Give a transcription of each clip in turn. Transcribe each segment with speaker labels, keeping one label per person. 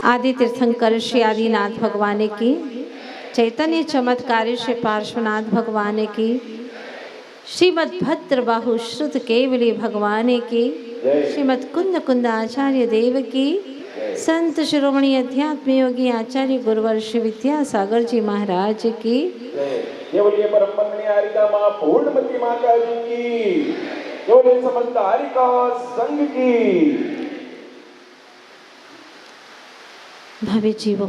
Speaker 1: आदि तीर्थंकर श्री आदिनाथ भगवान की, चैतन्य चमत्कारी श्री पार्श्वनाथ भगवान की, श्रीमद् भद्र बाहु श्रुत केवली भगवान की, श्रीमद् कुंद कुंद आचार्य देव की, संत शिरोमणि अध्यात्म योगी आचार्य गुरुवर श्री विद्यासागर जी महाराज की,
Speaker 2: केवलिए परम मंगनी हारिका मां पूर्णमती माता जी की, केवलिए समस्त हारिका संघ की।
Speaker 1: भव्य जीवों,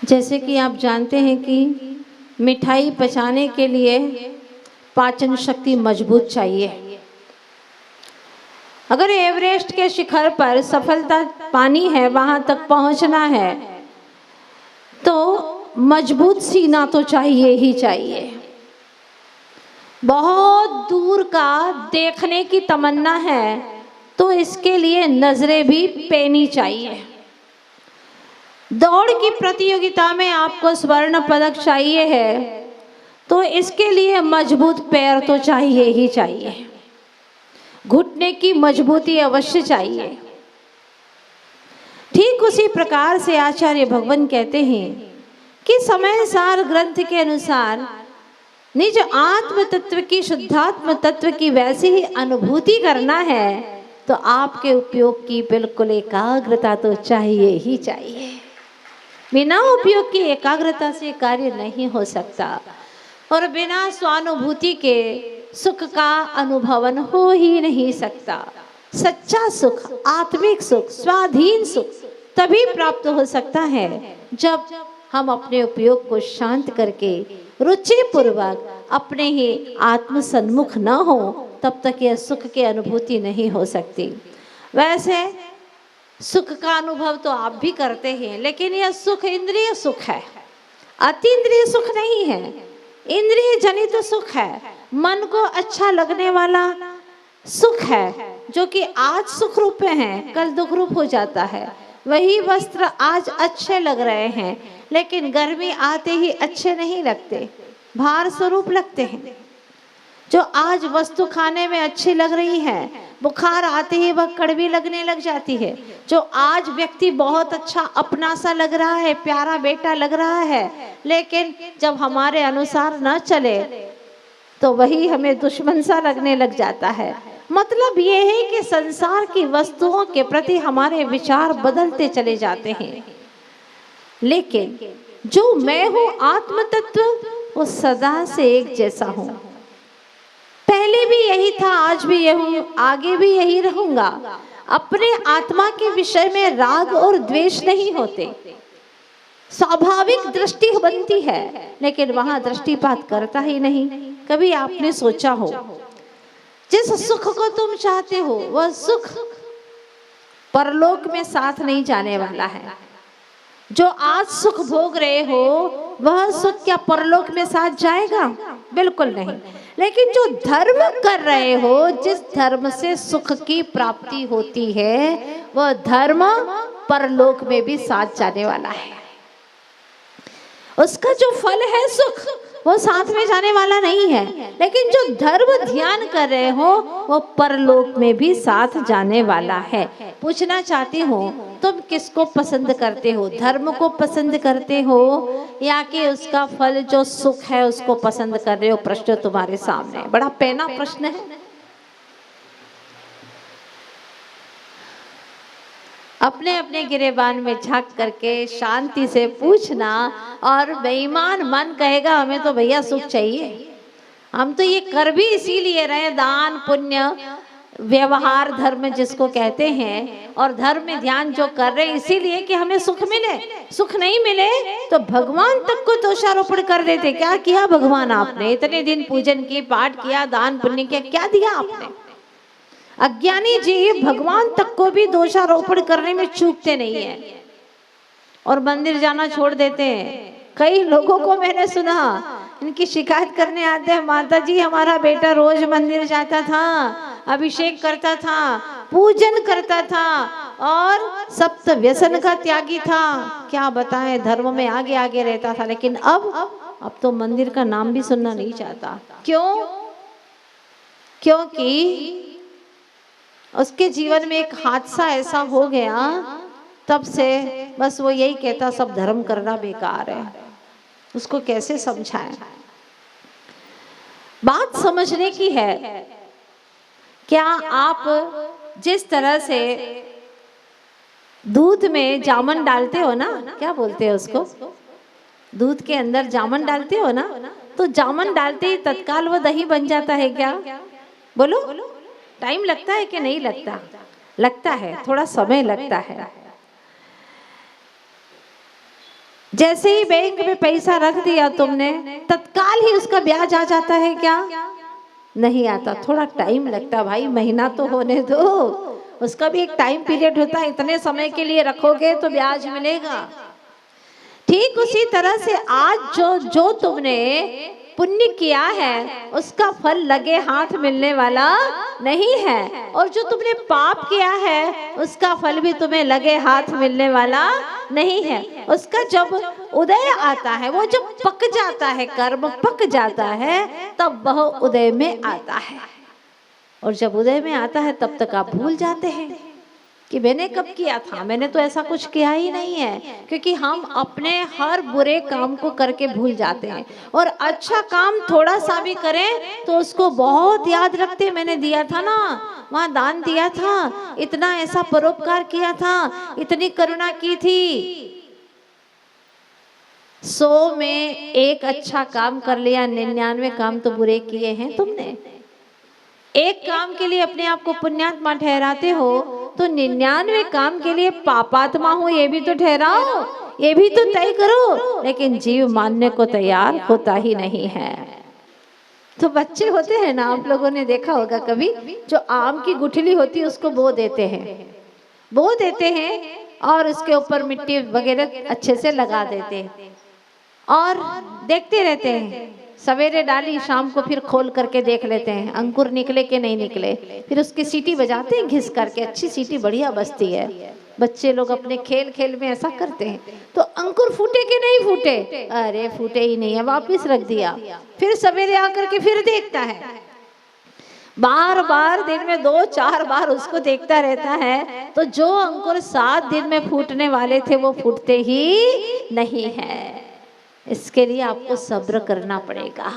Speaker 1: जैसे कि आप जानते हैं कि मिठाई पचाने के लिए पाचन शक्ति मजबूत चाहिए। अगर एवरेस्ट के शिखर पर सफलता पानी है, वहां तक पहुंचना है, तो मजबूत सीना तो चाहिए ही चाहिए। बहुत दूर का देखने की तमन्ना है तो इसके लिए नजरें भी पैनी चाहिए। दौड़ की प्रतियोगिता में आपको स्वर्ण पदक चाहिए है तो इसके लिए मजबूत पैर तो चाहिए ही चाहिए। घुटने की मजबूती अवश्य चाहिए। ठीक उसी प्रकार से आचार्य भगवान कहते हैं कि समय सार ग्रंथ के अनुसार निज आत्म तत्व की, शुद्धात्म तत्व की वैसी ही अनुभूति करना है तो आपके उपयोग की बिल्कुल एकाग्रता तो चाहिए ही चाहिए। बिना उपयोग की एकाग्रता से कार्य नहीं हो सकता और बिना स्वानुभूति के सुख का अनुभवन हो ही नहीं सकता। सच्चा सुख, आत्मिक सुख, स्वाधीन सुख तभी प्राप्त हो सकता है जब हम अपने उपयोग को शांत करके रुचि पूर्वक अपने ही आत्म सन्मुख न हो, तब तक यह सुख की अनुभूति नहीं हो सकती। वैसे सुख का अनुभव तो आप भी करते हैं, लेकिन यह सुख इंद्रिय सुख है, अतीन्द्रिय सुख नहीं है। इंद्रिय जनित सुख है, मन को अच्छा लगने वाला सुख है, जो कि आज सुख रूप है, कल दुख रूप हो जाता है। वही वस्त्र आज अच्छे लग रहे हैं, लेकिन गर्मी आते ही अच्छे नहीं लगते, भार स्वरूप लगते हैं। जो आज वस्तु खाने में अच्छी लग रही है, बुखार आते ही वह कड़वी लगने लग जाती है। जो आज व्यक्ति बहुत अच्छा अपना सा लग रहा है, प्यारा बेटा लग रहा है, लेकिन जब हमारे अनुसार न चले तो वही हमें दुश्मन सा लगने लग जाता है। मतलब ये है कि संसार की वस्तुओं के प्रति हमारे विचार बदलते चले जाते हैं, लेकिन जो मैं हूँ आत्म तत्व, वो सदा से एक जैसा हूँ। पहले भी यही था, आज भी यही हूँ, आगे भी यही रहूंगा। अपने आत्मा के विषय में राग और द्वेष नहीं होते। स्वाभाविक दृष्टि बनती है, लेकिन वहां दृष्टिपात करता ही नहीं। कभी आपने सोचा हो, जिस सुख को तुम चाहते हो वह सुख परलोक में साथ नहीं जाने वाला है। जो आज सुख भोग रहे हो वह सुख क्या परलोक में साथ जाएगा? बिल्कुल नहीं। लेकिन जो धर्म कर रहे हो, जिस धर्म से सुख की प्राप्ति होती है, वह धर्म परलोक में भी साथ जाने वाला है। उसका जो फल है सुख, वो साथ में जाने वाला नहीं है। लेकिन जो धर्म ध्यान कर रहे हो वो परलोक में भी साथ जाने वाला है। पूछना चाहती हूँ, तुम किसको पसंद करते हो? धर्म को पसंद करते हो या कि उसका फल जो सुख है उसको पसंद कर रहे हो? प्रश्न तुम्हारे सामने, बड़ा पैना प्रश्न है। अपने अपने गिरेबान में झांक करके शांति से पूछना। और बेईमान मन कहेगा हमें तो भैया सुख चाहिए, हम तो ये कर भी इसीलिए रहे, दान पुण्य व्यवहार धर्म जिसको कहते हैं, और धर्म में ध्यान जो कर रहे हैं इसीलिए कि हमें सुख मिले। सुख नहीं मिले तो भगवान तक को दोषारोपण कर देते। क्या किया भगवान आपने? इतने दिन पूजन की, पाठ किया, दान पुण्य किया, क्या दिया आपने? अज्ञानी जीव भगवान तक को भी दोषारोपण करने में चूकते नहीं है और मंदिर जाना छोड़ देते हैं। कई लोगों को मैंने सुना, इनकी शिकायत करने आते हैं, माता जी हमारा बेटा रोज मंदिर जाता था, अभिषेक करता था, पूजन करता था और सप्त व्यसन का त्यागी था। क्या बताएं, धर्म में आगे आगे रहता था, लेकिन अब तो मंदिर का नाम भी सुनना नहीं चाहता। क्यों? क्योंकि उसके जीवन में एक हादसा ऐसा हो गया तब से बस वो यही कहता सब धर्म करना बेकार है। उसको कैसे समझाएं? बात समझने की है। क्या आप जिस तरह से दूध में जामन डालते हो ना, क्या बोलते हैं उसको, दूध के अंदर जामन डालते हो ना, तो जामन डालते ही तत्काल वो दही बन जाता है क्या? बोलो, टाइम लगता है कि नहीं लगता? लगता है, थोड़ा समय लगता है। जैसे ही बैंक में पैसा रख दिया तुमने, तत्काल ही उसका ब्याज आ जाता है क्या? नहीं आता, थोड़ा टाइम लगता। भाई महीना तो होने दो, उसका भी एक टाइम पीरियड होता है, इतने समय के लिए रखोगे तो ब्याज मिलेगा। ठीक उसी तरह से आज जो तुमने पुण्य किया है उसका फल लगे हाथ मिलने वाला नहीं है, और जो तुमने पाप किया है उसका फल भी तुम्हें लगे हाथ मिलने वाला नहीं है। उसका जब उदय आता है, वो जब पक जाता है, कर्म पक जाता है, तब वह उदय में आता है। और जब उदय में आता है तब तक आप भूल जाते हैं कि मैंने कब किया था, मैंने तो ऐसा कुछ किया ही नहीं है। क्योंकि हम अपने हर बुरे काम को करके भूल जाते हैं, और अच्छा काम थोड़ा सा भी करें तो उसको बहुत याद रखते हैं। मैंने दिया था ना, वहाँ दान दिया था, इतना ऐसा परोपकार किया था, इतनी करुणा की थी। 100 में एक अच्छा काम कर लिया, 99 काम तो बुरे किए हैं तुमने। एक काम के लिए अपने आप को पुण्यात्मा ठहराते हो तो 99 काम के लिए पापात्मा हो ये भी तो ठहराओ, ये भी तो तय करो। लेकिन जीव मानने को तैयार होता ही नहीं है। तो बच्चे होते हैं ना, आप लोगों ने देखा होगा कभी, जो आम की गुठली होती है उसको बो देते हैं और उसके ऊपर मिट्टी वगैरह अच्छे से लगा देते हैं और देखते रहते हैं। सवेरे डाली, शाम को फिर खोल करके देख लेते हैं अंकुर निकले कि नहीं निकले। फिर उसकी सीटी बजाते हैं घिस करके, अच्छी सीटी बढ़िया बजती है। बच्चे लोग अपने खेल खेल में ऐसा करते हैं। तो अंकुर फूटे कि नहीं फूटे? अरे फूटे ही नहीं है, वापिस रख दिया। फिर सवेरे आकर के फिर देखता है, बार बार दिन में 2-4 बार उसको देखता रहता है। तो जो अंकुर 7 दिन में फूटने वाले थे वो फूटते ही नहीं है। इसके लिए आपको सब्र करना पड़ेगा।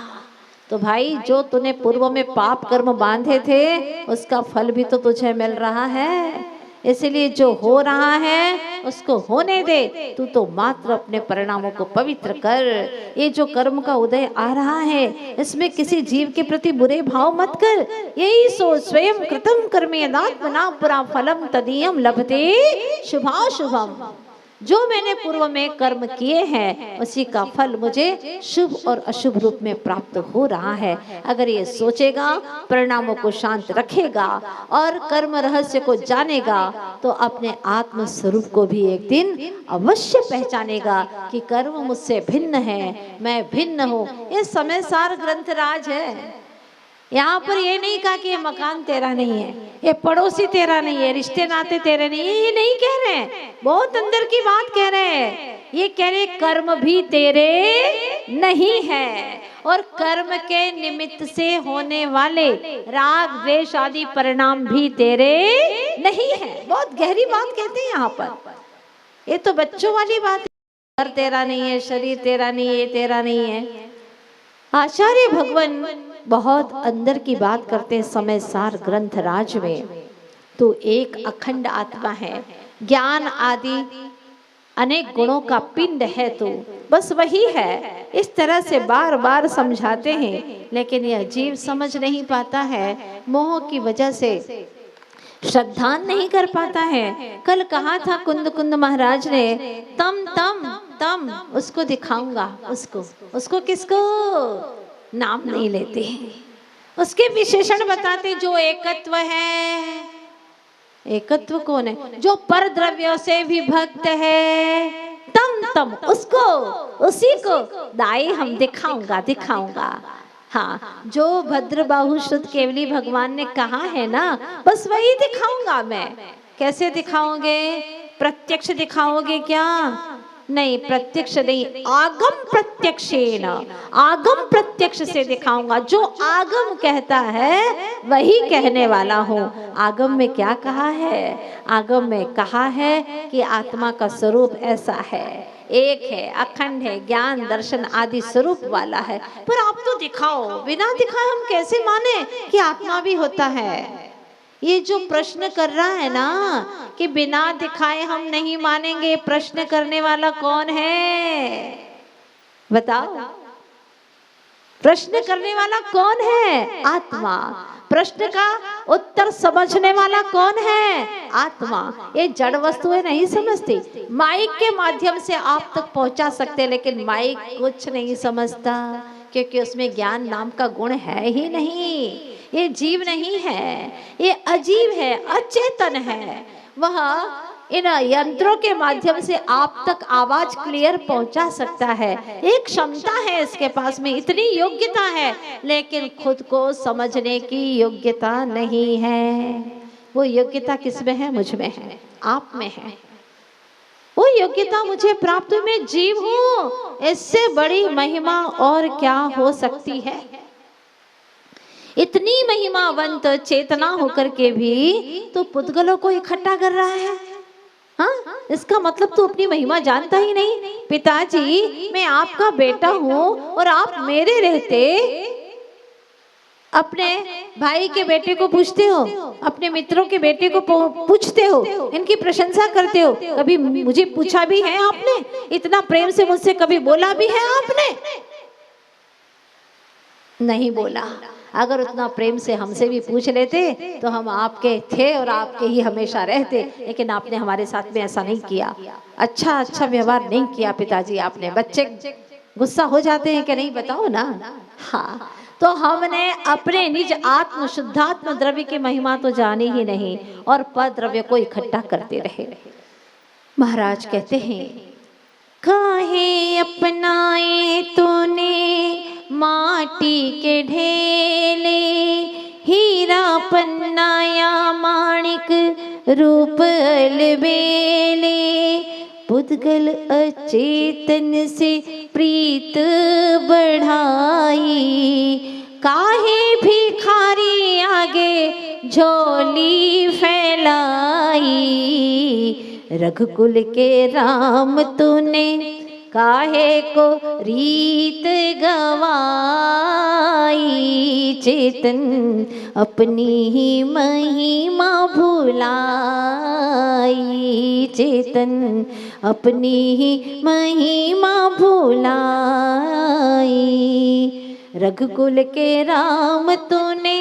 Speaker 1: तो भाई जो तूने पूर्व में पाप कर्म बांधे थे उसका फल भी तो तुझे मिल रहा है। इसलिए जो हो रहा है उसको होने दे, तू तो मात्र अपने परिणामों को पवित्र कर। ये जो कर्म का उदय आ रहा है इसमें किसी जीव के प्रति बुरे भाव मत कर। यही सोच, स्वयं कृतम कर्मे यदात्मना पुरा फलम तदीयम लभते शुभाशुभम। जो मैंने पूर्व में कर्म किए हैं उसी का फल मुझे शुभ और अशुभ रूप में प्राप्त हो रहा है। अगर ये सोचेगा, परिणामों को शांत रखेगा और कर्म रहस्य को जानेगा तो अपने आत्म स्वरूप को भी एक दिन अवश्य पहचानेगा कि कर्म मुझसे भिन्न है, मैं भिन्न हूँ। ये समय सार ग्रंथराज है। यहाँ पर ये नहीं कहा कि ये मकान तेरा नहीं है, ये पड़ोसी तेरा नहीं है, रिश्ते नाते तेरे नहीं है, ये नहीं कह रहे हैं। बहुत अंदर की बात कह रहे हैं। ये कह रहे कर्म भी तेरे नहीं है और कर्म के निमित्त से होने वाले राग द्वेष आदि परिणाम भी तेरे नहीं है। बहुत गहरी बात कहते हैं यहाँ पर। ये तो बच्चों वाली बात है, घर तेरा नहीं है, शरीर तेरा नहीं है, ये तेरा नहीं है। आचार्य भगवान बहुत अंदर की बात करते हैं समय सार ग्रंथराज में। तो एक अखंड आत्मा है, ज्ञान आदि अनेक गुणों का पिंड है, तो बस वही है। इस तरह से बार बार समझाते हैं, लेकिन यह जीव समझ नहीं पाता है। मोह की वजह से श्रद्धा नहीं कर पाता है। कल कहा था कुंद कुंद महाराज ने, तम तम तम उसको दिखाऊंगा। उसको किसको? नाम नहीं लेते, उसके विशेषण बताते। जो एकत्व है, एकत्व कौन है? जो पर द्रव्यों से विभक्त है, तम तम उसको, उसी को दाई हम दिखाऊंगा। हाँ, जो भद्र बाहु शुद्ध केवली भगवान ने कहा है ना, बस वही दिखाऊंगा मैं। कैसे दिखाओगे? प्रत्यक्ष दिखाओगे क्या? नहीं, प्रत्यक्ष नहीं, आगम प्रत्यक्षेण, आगम प्रत्यक्ष से दिखाऊंगा। जो आगम कहता है वही कहने वाला हूँ। आगम में क्या कहा है? आगम में कहा है कि आत्मा का स्वरूप ऐसा है, एक है, अखंड है, ज्ञान दर्शन आदि स्वरूप वाला है। पर आप तो दिखाओ, बिना दिखाए हम कैसे माने कि आत्मा भी होता है? ये जो प्रश्न कर रहा है ना कि बिना दिखाए हम नहीं मानेंगे, प्रश्न करने वाला कौन है बताओ? प्रश्न करने वाला कौन है? आत्मा। प्रश्न का उत्तर समझने वाला कौन है? आत्मा। ये जड़ वस्तुएं नहीं समझती, माइक के माध्यम से आप तक पहुंचा सकते, लेकिन माइक कुछ नहीं समझता, क्योंकि उसमें ज्ञान नाम का गुण है ही नहीं। ये जीव नहीं है, ये अजीव है, अचेतन है। वह इन यंत्रों के माध्यम से आप तक आवाज क्लियर पहुंचा सकता है, एक क्षमता है इसके पास में, इतनी योग्यता है, लेकिन खुद को समझने की योग्यता नहीं है। वो योग्यता किस में है? मुझ में है, आप में है। वो योग्यता मुझे प्राप्त हुई, मैं जीव हूँ, इससे बड़ी महिमा और क्या हो सकती है? इतनी महिमावंत चेतना होकर के भी तो पुद्गलों को इकट्ठा कर रहा है। हाँ, इसका मतलब तो अपनी महिमा जानता ही नहीं। पिताजी, मैं आपका बेटा हूँ और आप मेरे रहते अपने भाई के बेटे को पूछते हो, अपने मित्रों के बेटे को पूछते हो, इनकी प्रशंसा करते हो। कभी मुझे पूछा भी है आपने? इतना प्रेम से मुझसे कभी बोला भी है आपने? नहीं बोला। अगर उतना प्रेम से हमसे भी पूछ लेते तो हम आपके थे और आपके ही हमेशा रहते, लेकिन आपने हमारे साथ में ऐसा नहीं किया। अच्छा व्यवहार नहीं किया पिताजी आपने। बच्चे गुस्सा हो जाते हैं कि नहीं, बताओ ना। हाँ, तो हमने अपने निज आत्म शुद्धात्म द्रव्य की महिमा तो जानी ही नहीं और पद द्रव्य को इकट्ठा करते रहे। महाराज कहते हैं, काहे अपनाए तूने माटी के ढेले, हीरा पन्नाया माणिक रूप अलबेले, पुद्गल अचेतन से प्रीत बढ़ाई, काहे भिखारी आगे झोली फैलाई, रघुकुल के राम तूने काहे को रीत गवाई, चेतन अपनी ही महिमा भुलाई, चेतन अपनी ही महिमा भुलाई, रघुकुल के राम तूने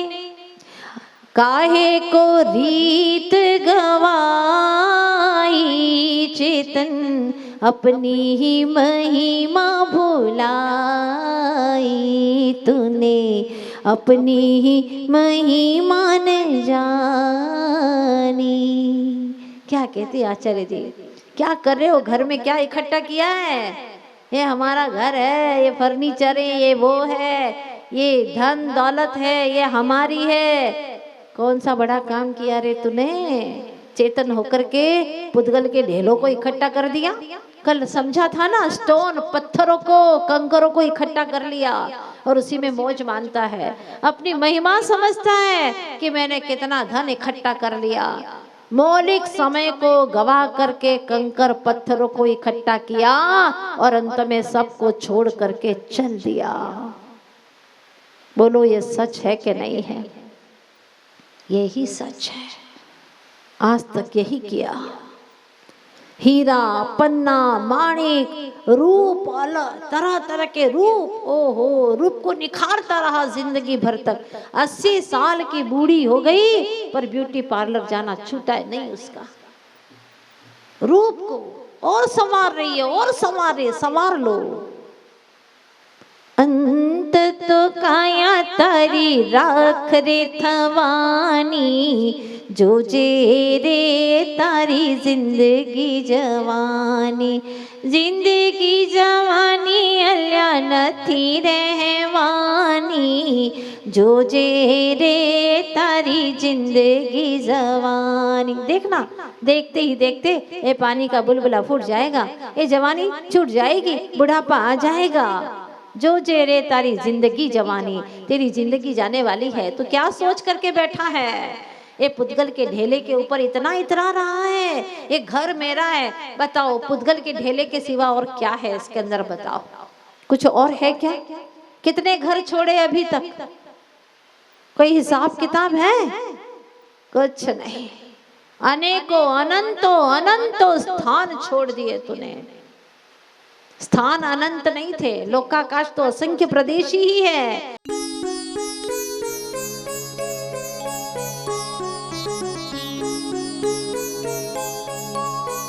Speaker 1: काहे को रीत गवाई, चेतन अपनी ही महिमा भुलाई, तूने अपनी ही महिमा न जानी। क्या कहते आचार्य जी? क्या कर रहे हो? घर में क्या इकट्ठा किया है? ये हमारा घर है, ये फर्नीचर है, ये वो है, ये धन दौलत है, ये हमारी है। कौन सा बड़ा काम किया रे तूने? चेतन होकर के पुद्गल के ढेलों को इकट्ठा कर दिया। कल समझा था ना, स्टोन पत्थरों को कंकरों को इकट्ठा कर लिया और उसी में मौज मानता है, अपनी महिमा समझता है कि मैंने कितना धन इकट्ठा कर लिया। मौलिक समय को गवा करके कंकर पत्थरों को इकट्ठा किया और अंत में सबको छोड़ करके चल दिया। बोलो, ये सच है कि नहीं है? यही सच है। आज तक यही किया। हीरा पन्ना माणिक रूप, अलग तरह तरह के रूप, ओहो, रूप को निखारता रहा जिंदगी भर तक। 80 साल की बूढ़ी हो गई पर ब्यूटी पार्लर जाना छूटा है नहीं उसका। रूप को और संवार रही है, और संवार रही है, संवार लो। अंत तो काया तारी राख रे थवानी, जो जे रे तारी जिंदगी जवानी, जिंदगी जवानी अल्या नथी रहवानी, जो जे रे तारी जिंदगी जवानी। देखना, देखते ही देखते ये पानी का बुलबुला फूट जाएगा, ये जवानी छूट जाएगी, बुढ़ापा आ जाएगा। जो जे रे तारी जिंदगी जवानी, तेरी जिंदगी जाने वाली है, तो क्या सोच करके बैठा है? ये पुद्गल के ढेले के ऊपर इतना इतरा रहा है, ये घर मेरा है। बताओ, पुद्गल के ढेले के सिवा और क्या है इसके अंदर? बताओ, कुछ और है क्या? कितने घर छोड़े अभी तक? कोई हिसाब किताब है? कुछ नहीं। अनेकों अनंतों अनंतों स्थान छोड़ दिए तूने। स्थान अनंत नहीं थे, लोकाकाश तो असंख्य प्रदेश ही है।